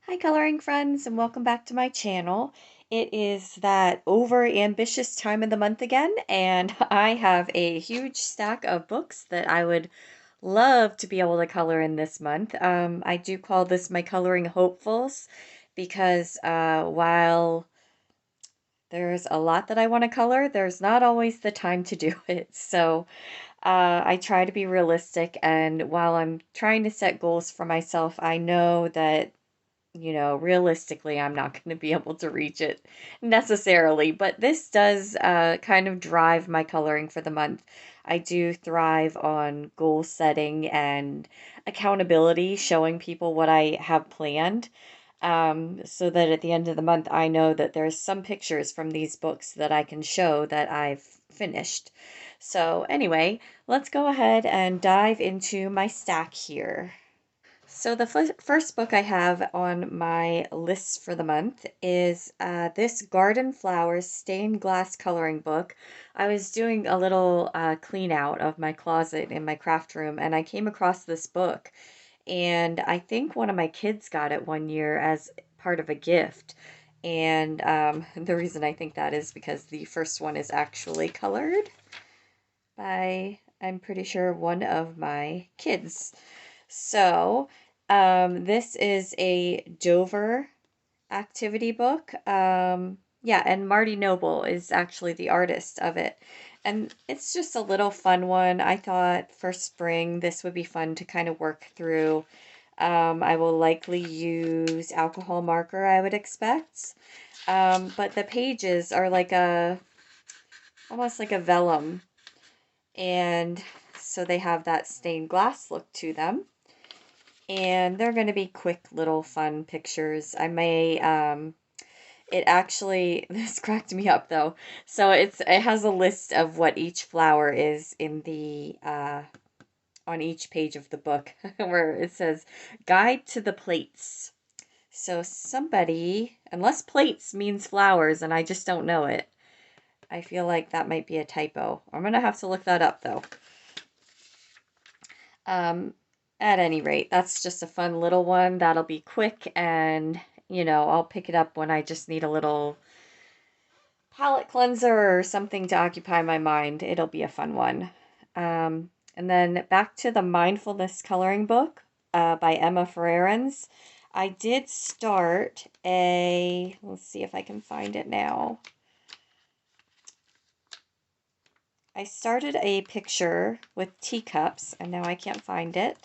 Hi coloring friends and welcome back to my channel. It is that over ambitious time of the month again, and I have a huge stack of books that I would love to be able to color in this month. I do call this my coloring hopefuls because while there's a lot that I want to color, there's not always the time to do it. So I try to be realistic, and while I'm trying to set goals for myself, I know that realistically, I'm not going to be able to reach it necessarily, but this does kind of drive my coloring for the month. I do thrive on goal setting and accountability, showing people what I have planned, so that at the end of the month, I know that there's some pictures from these books that I can show that I've finished. So anyway, let's go ahead and dive into my stack here. So the first book I have on my list for the month is this Garden Flowers stained glass coloring book. I was doing a little clean out of my closet in my craft room, and I came across this book, and I think one of my kids got it one year as part of a gift. And the reason I think that is because the first one is actually colored by, I'm pretty sure, one of my kids. So, this is a Dover activity book. Yeah, and Marty Noble is actually the artist of it. And it's just a little fun one. I thought for spring this would be fun to kind of work through. I will likely use alcohol marker, I would expect. But the pages are like almost like a vellum. And so they have that stained glass look to them. And they're going to be quick little fun pictures. I may it actually this cracked me up though. So it has a list of what each flower is in the on each page of the book where it says guide to the plates. So somebody, unless plates means flowers and I just don't know it, I feel like that might be a typo. I'm going to have to look that up though. Um, at any rate, that's just a fun little one. That'll be quick, and I'll pick it up when I just need a little palette cleanser or something to occupy my mind. It'll be a fun one. And then back to the Mindfulness coloring book by Emma Ferrerens. I did start let's see if I can find it now. I started a picture with teacups, and now I can't find it,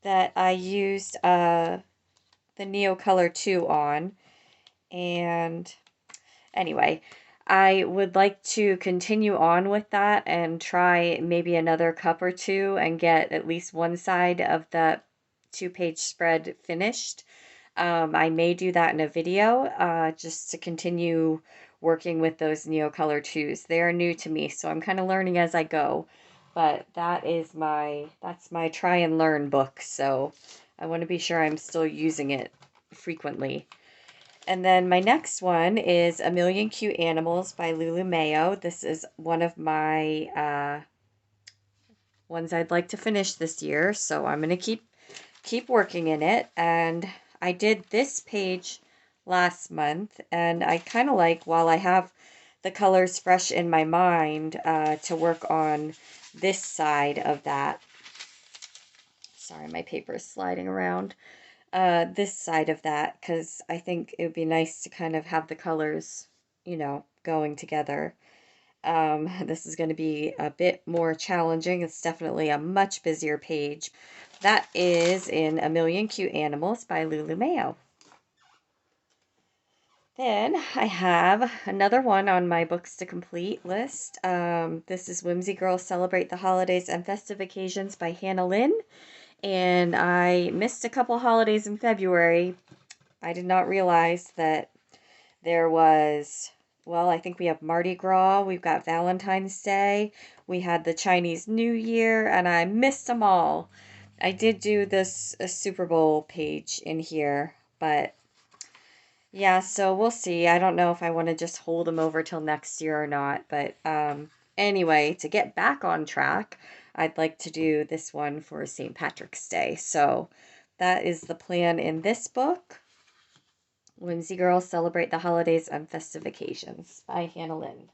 that I used the Neo Color 2 on. And anyway, I would like to continue on with that and try maybe another cup or two and get at least one side of the two-page spread finished. I may do that in a video just to continue working with those Neo Color 2s. They are new to me, so I'm kind of learning as I go. But that's my try and learn book, so I want to be sure I'm still using it frequently. And then my next one is A Million Cute Animals by Lulu Mayo. This is one of my ones I'd like to finish this year, so I'm going to keep working in it. And I did this page last month, and I kind of like, while I have the colors fresh in my mind, to work on this side of that. Sorry, my paper is sliding around. This side of that, because I think it would be nice to kind of have the colors, going together. This is going to be a bit more challenging. It's definitely a much busier page. That is in A Million Cute Animals by Lulu Mayo. Then I have another one on my books to complete list. This is Whimsy Girl Celebrate the Holidays and Festive Occasions by Hannah Lynn. And I missed a couple holidays in February. I did not realize that there was, well, I think we have Mardi Gras, we've got Valentine's Day, we had the Chinese New Year, and I missed them all. I did do this a Super Bowl page in here, but yeah, so we'll see. I don't know if I want to just hold them over till next year or not, but anyway, to get back on track, I'd like to do this one for St. Patrick's Day. So that is the plan in this book. Whimsy Girl, Celebrate the Holidays and Festive Occasions by Hannah Lynn.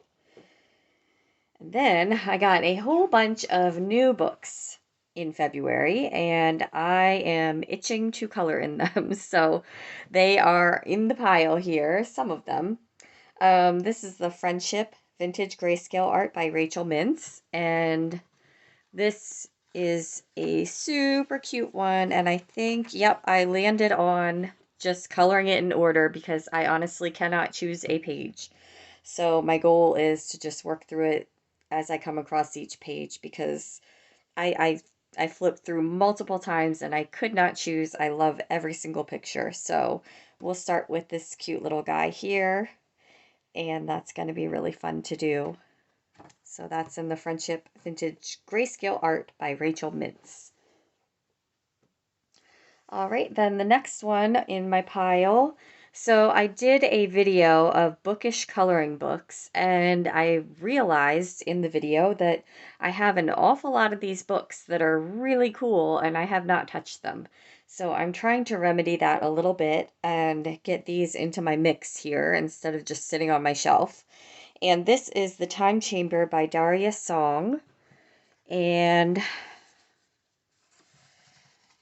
And then I got a whole bunch of new books in February, and I am itching to color in them. So they are in the pile here, some of them. This is the Friendship Vintage Grayscale Art by Rachel Mintz, and this is a super cute one, and I think, yep, I landed on just coloring it in order because I honestly cannot choose a page. So my goal is to just work through it as I come across each page because I flipped through multiple times and I could not choose. I love every single picture. So we'll start with this cute little guy here, and that's going to be really fun to do. So that's in the Friendship Vintage Grayscale Art by Rachel Mintz. All right, then the next one in my pile. So I did a video of bookish coloring books, and I realized in the video that I have an awful lot of these books that are really cool and I have not touched them. So I'm trying to remedy that a little bit and get these into my mix here instead of just sitting on my shelf. And this is The Time Chamber by Daria Song. And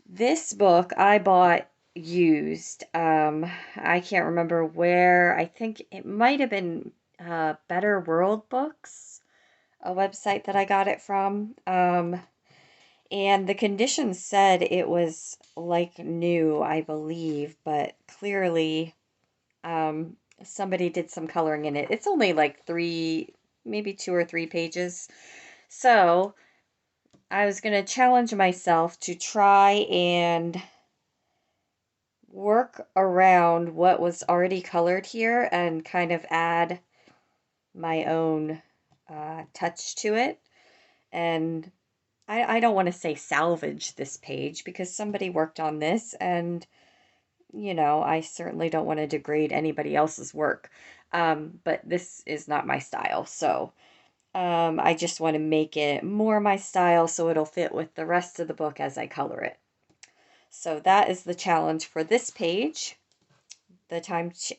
this book I bought used. I can't remember where. I think it might have been Better World Books, a website that I got it from. And the conditions said it was like new, I believe, but clearly somebody did some coloring in it. It's only like maybe 2 or 3 pages. So I was going to challenge myself to try and work around what was already colored here and kind of add my own touch to it. And I don't want to say salvage this page because somebody worked on this, and I certainly don't want to degrade anybody else's work. But this is not my style, so I just want to make it more my style so it'll fit with the rest of the book as I color it. So that is the challenge for this page,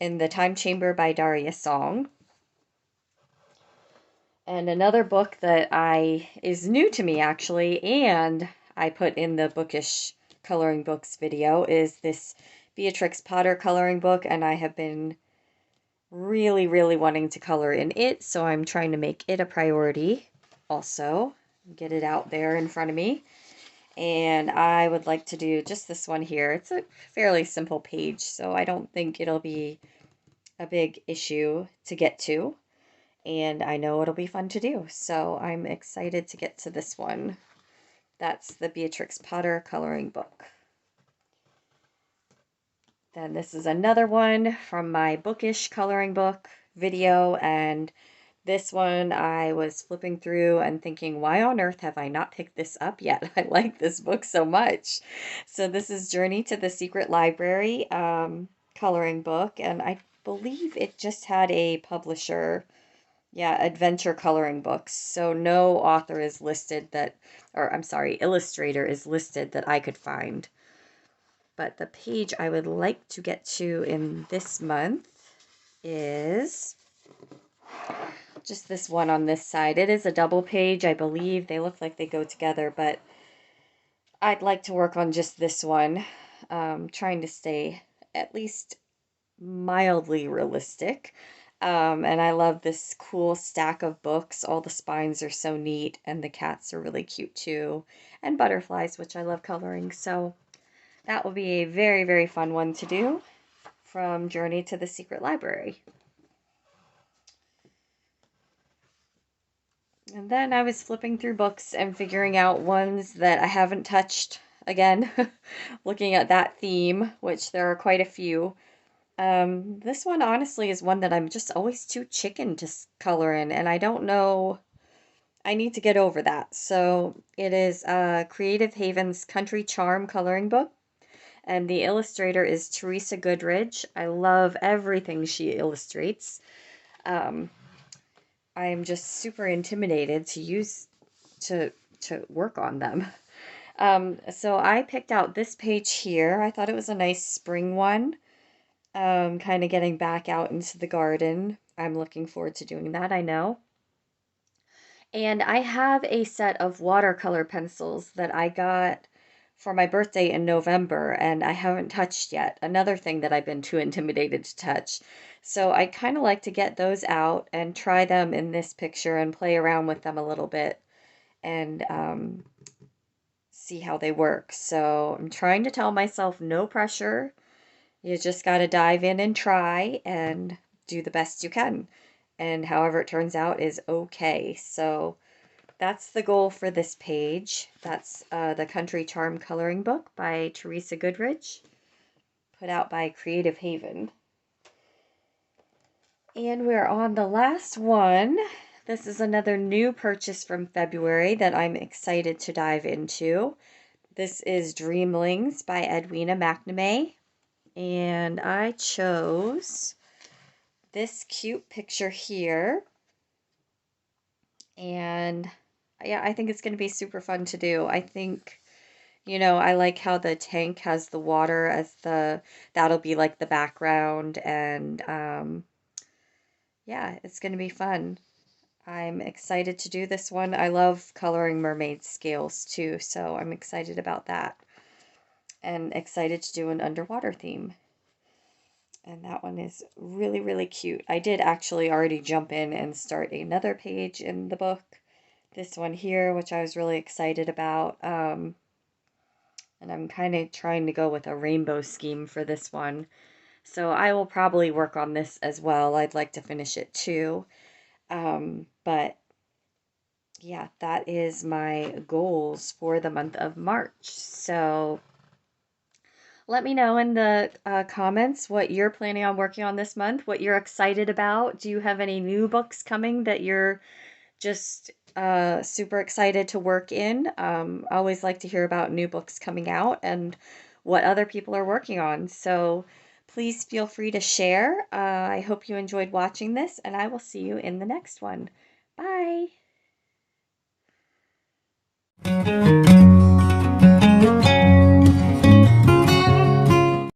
in the Time Chamber by Daria Song. And another book that is new to me actually, and I put in the bookish coloring books video, is this Beatrix Potter coloring book, and I have been really, really wanting to color in it, so I'm trying to make it a priority also, get it out there in front of me. And I would like to do just this one here. It's a fairly simple page, so I don't think it'll be a big issue to get to. And I know it'll be fun to do, so I'm excited to get to this one. That's the Beatrix Potter coloring book. Then this is another one from my bookish coloring book video, and this one I was flipping through and thinking, why on earth have I not picked this up yet? I like this book so much. So this is Journey to the Secret Library coloring book, and I believe it just had a publisher. Yeah, adventure coloring books. So no author is listed illustrator is listed that I could find. But the page I would like to get to in this month is just this one on this side. It is a double page, I believe. They look like they go together, but I'd like to work on just this one. Trying to stay at least mildly realistic. And I love this cool stack of books. All the spines are so neat, and the cats are really cute too. And butterflies, which I love coloring. So that will be a very, very fun one to do from Journey to the Secret Library. And then I was flipping through books and figuring out ones that I haven't touched again, looking at that theme, which there are quite a few. This one honestly is one that I'm just always too chicken to color in, and I don't know, I need to get over that. So it is Creative Haven's Country Charm coloring book, and the illustrator is Teresa Goodridge. I love everything she illustrates. I am just super intimidated to work on them. So I picked out this page here. I thought it was a nice spring one, kind of getting back out into the garden. I'm looking forward to doing that, I know. And I have a set of watercolor pencils that I got for my birthday in November, and I haven't touched yet. Another thing that I've been too intimidated to touch. So I kind of like to get those out and try them in this picture and play around with them a little bit and see how they work. So I'm trying to tell myself no pressure. You just got to dive in and try and do the best you can. And however it turns out is okay. So that's the goal for this page. That's the Country Charm Coloring Book by Teresa Goodrich, put out by Creative Haven. And we're on the last one. This is another new purchase from February that I'm excited to dive into. This is Dreamlings by Edwina McNamee. And I chose this cute picture here. And yeah, I think it's going to be super fun to do. I think, I like how the tank has the water as that'll be like the background. And yeah, it's going to be fun. I'm excited to do this one. I love coloring mermaid scales too, so I'm excited about that. And excited to do an underwater theme. And that one is really, really cute. I did actually already jump in and start another page in the book. This one here, which I was really excited about. And I'm kind of trying to go with a rainbow scheme for this one. So I will probably work on this as well. I'd like to finish it too. But yeah, that is my goals for the month of March. So let me know in the comments what you're planning on working on this month, what you're excited about. Do you have any new books coming that you're just super excited to work in? I always like to hear about new books coming out and what other people are working on. So please feel free to share. I hope you enjoyed watching this, and I will see you in the next one. Bye.